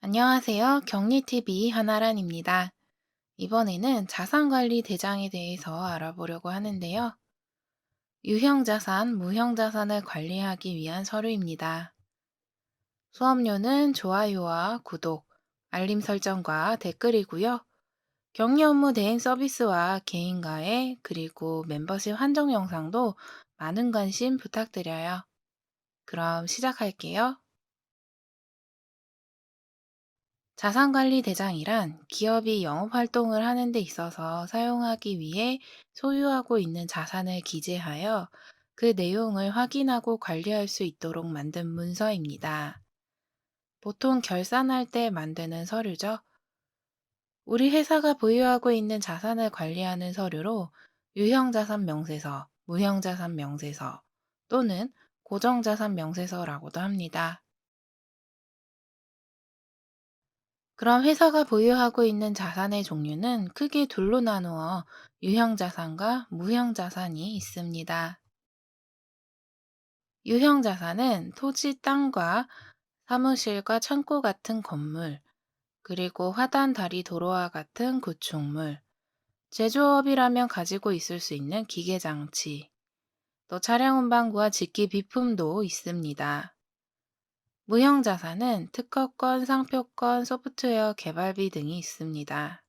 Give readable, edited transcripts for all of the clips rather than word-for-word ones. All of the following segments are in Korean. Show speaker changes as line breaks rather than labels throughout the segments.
안녕하세요. 경리TV 한아란입니다. 이번에는 자산관리 대장에 대해서 알아보려고 하는데요. 유형자산, 무형자산을 관리하기 위한 서류입니다. 수업료는 좋아요와 구독, 알림 설정과 댓글이고요. 격리 업무 대행 서비스와 개인가해, 그리고 멤버십 한정 영상도 많은 관심 부탁드려요. 그럼 시작할게요. 자산관리 대장이란 기업이 영업활동을 하는 데 있어서 사용하기 위해 소유하고 있는 자산을 기재하여 그 내용을 확인하고 관리할 수 있도록 만든 문서입니다. 보통 결산할 때 만드는 서류죠. 우리 회사가 보유하고 있는 자산을 관리하는 서류로 유형자산 명세서, 무형자산 명세서 또는 고정자산 명세서라고도 합니다. 그럼 회사가 보유하고 있는 자산의 종류는 크게 둘로 나누어 유형자산과 무형자산이 있습니다. 유형자산은 토지, 땅과 사무실과 창고 같은 건물, 그리고 화단, 다리, 도로와 같은 구축물, 제조업이라면 가지고 있을 수 있는 기계장치, 또 차량 운반구와 직기 비품도 있습니다. 무형자산은 특허권, 상표권, 소프트웨어 개발비 등이 있습니다.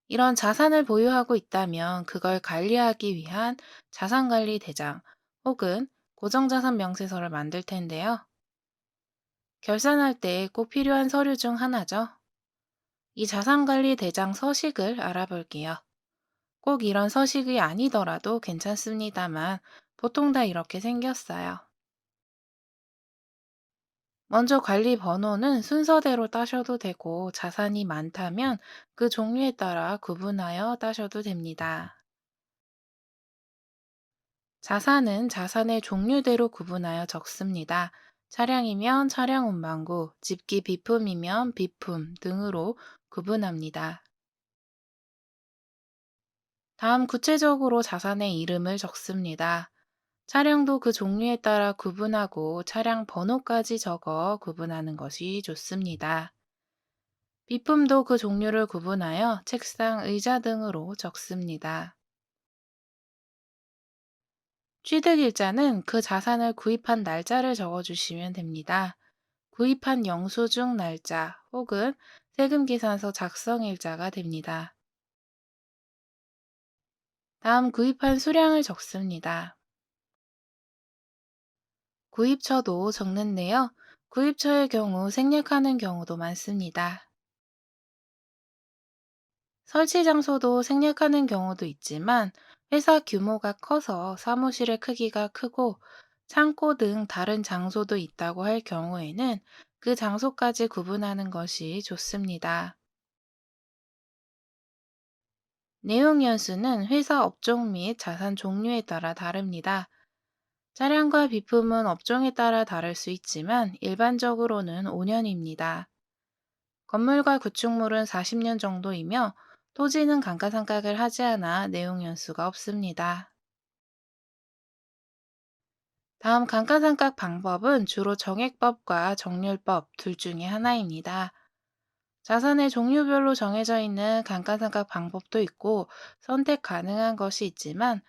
이런 자산을 보유하고 있다면 그걸 관리하기 위한 자산관리 대장 혹은 고정자산 명세서를 만들 텐데요. 결산할 때 꼭 필요한 서류 중 하나죠. 이 자산관리 대장 서식을 알아볼게요. 꼭 이런 서식이 아니더라도 괜찮습니다만 보통 다 이렇게 생겼어요. 먼저 관리 번호는 순서대로 따셔도 되고 자산이 많다면 그 종류에 따라 구분하여 따셔도 됩니다. 자산은 자산의 종류대로 구분하여 적습니다. 차량이면 차량 운반구, 집기 비품이면 비품 등으로 구분합니다. 다음 구체적으로 자산의 이름을 적습니다. 차량도 그 종류에 따라 구분하고 차량 번호까지 적어 구분하는 것이 좋습니다. 비품도 그 종류를 구분하여 책상, 의자 등으로 적습니다. 취득일자는 그 자산을 구입한 날짜를 적어주시면 됩니다. 구입한 영수증 날짜 혹은 세금계산서 작성일자가 됩니다. 다음 구입한 수량을 적습니다. 구입처도 적는데요. 구입처의 경우 생략하는 경우도 많습니다. 설치 장소도 생략하는 경우도 있지만 회사 규모가 커서 사무실의 크기가 크고 창고 등 다른 장소도 있다고 할 경우에는 그 장소까지 구분하는 것이 좋습니다. 내용 연수는 회사 업종 및 자산 종류에 따라 다릅니다. 차량과 비품은 업종에 따라 다를 수 있지만 일반적으로는 5년입니다. 건물과 구축물은 40년 정도이며 토지는 감가상각을 하지 않아 내용 연수가 없습니다. 다음 감가상각 방법은 주로 정액법과 정률법 둘 중에 하나입니다. 자산의 종류별로 정해져 있는 감가상각 방법도 있고 선택 가능한 것이 있지만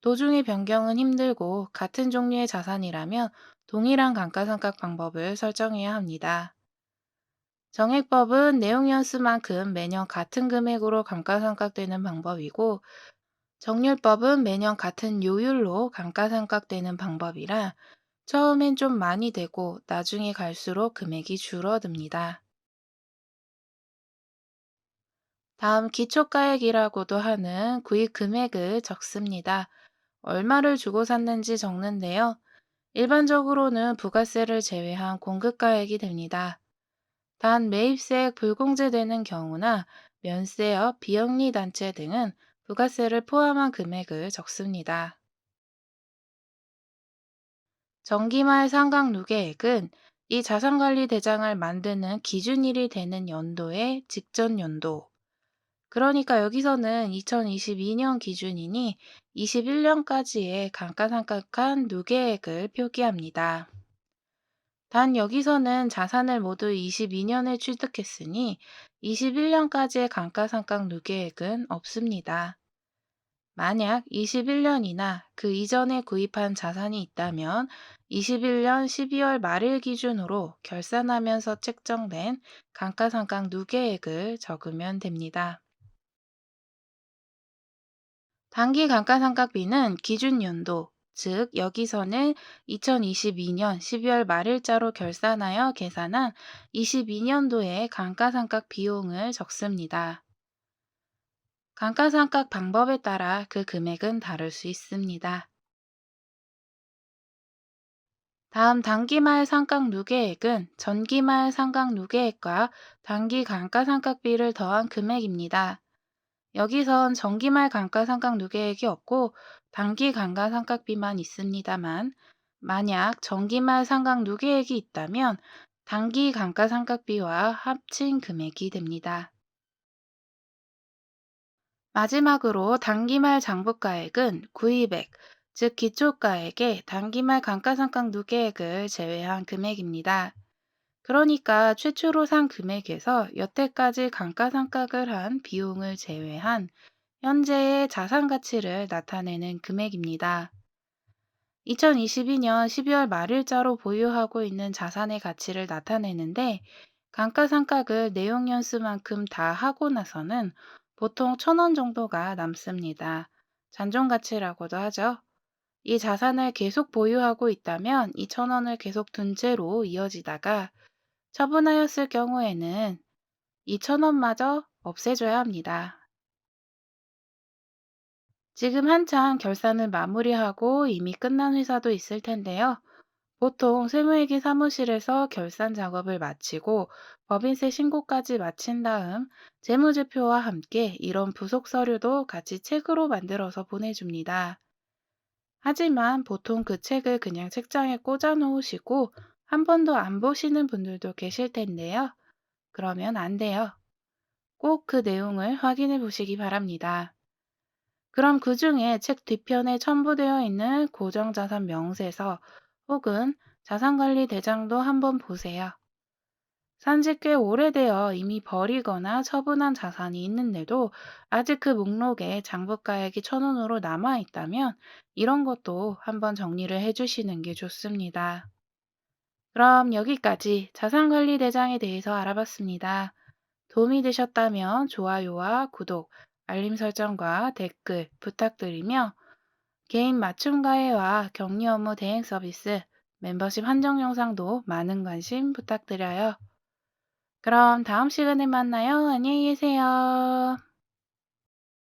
도중의 변경은 힘들고 같은 종류의 자산이라면 동일한 감가상각 방법을 설정해야 합니다. 정액법은 내용 연수만큼 매년 같은 금액으로 감가상각되는 방법이고 정률법은 매년 같은 요율로 감가상각되는 방법이라 처음엔 좀 많이 되고 나중에 갈수록 금액이 줄어듭니다. 다음 기초가액이라고도 하는 구입 금액을 적습니다. 얼마를 주고 샀는지 적는데요. 일반적으로는 부가세를 제외한 공급가액이 됩니다. 단 매입세액 불공제되는 경우나 면세업, 비영리 단체 등은 부가세를 포함한 금액을 적습니다. 정기말 상각 누계액은 이 자산관리 대장을 만드는 기준일이 되는 연도의 직전 연도, 그러니까 여기서는 2022년 기준이니 21년까지의 감가상각한 누계액을 표기합니다. 단 여기서는 자산을 모두 22년에 취득했으니 21년까지의 감가상각 누계액은 없습니다. 만약 21년이나 그 이전에 구입한 자산이 있다면 21년 12월 말일 기준으로 결산하면서 책정된 감가상각 누계액을 적으면 됩니다. 단기 감가상각비는 기준 연도, 즉 여기서는 2022년 12월 말일자로 결산하여 계산한 22년도의 감가상각 비용을 적습니다. 감가상각 방법에 따라 그 금액은 다를 수 있습니다. 다음 단기말 상각 누계액은 전기말 상각 누계액과 단기 감가상각비를 더한 금액입니다. 여기선 정기말 감가상각 누계액이 없고 단기 감가상각비만 있습니다만 만약 정기말 상각 누계액이 있다면 단기 감가상각비와 합친 금액이 됩니다. 마지막으로 단기말 장부가액은 구입액, 즉 기초가액의 단기말 감가상각 누계액을 제외한 금액입니다. 그러니까 최초로 산 금액에서 여태까지 감가상각을 한 비용을 제외한 현재의 자산 가치를 나타내는 금액입니다. 2022년 12월 말일자로 보유하고 있는 자산의 가치를 나타내는데 감가상각을 내용연수만큼 다 하고 나서는 보통 1,000원 정도가 남습니다. 잔존가치라고도 하죠. 이 자산을 계속 보유하고 있다면 이 1,000원을 계속 둔 채로 이어지다가 처분하였을 경우에는 이 1,000원마저 없애줘야 합니다. 지금 한창 결산을 마무리하고 이미 끝난 회사도 있을 텐데요. 보통 세무회계 사무실에서 결산 작업을 마치고 법인세 신고까지 마친 다음 재무제표와 함께 이런 부속 서류도 같이 책으로 만들어서 보내줍니다. 하지만 보통 그 책을 그냥 책장에 꽂아 놓으시고 한 번도 안 보시는 분들도 계실 텐데요. 그러면 안 돼요. 꼭 그 내용을 확인해 보시기 바랍니다. 그럼 그 중에 책 뒤편에 첨부되어 있는 고정자산 명세서 혹은 자산관리 대장도 한번 보세요. 산지 꽤 오래되어 이미 버리거나 처분한 자산이 있는데도 아직 그 목록에 장부가액이 1,000원으로 남아 있다면 이런 것도 한번 정리를 해주시는 게 좋습니다. 그럼 여기까지 자산관리 대장에 대해서 알아봤습니다. 도움이 되셨다면 좋아요와 구독, 알림 설정과 댓글 부탁드리며 개인 맞춤 가해와 격리 업무 대행 서비스, 멤버십 한정 영상도 많은 관심 부탁드려요. 그럼 다음 시간에 만나요. 안녕히 계세요.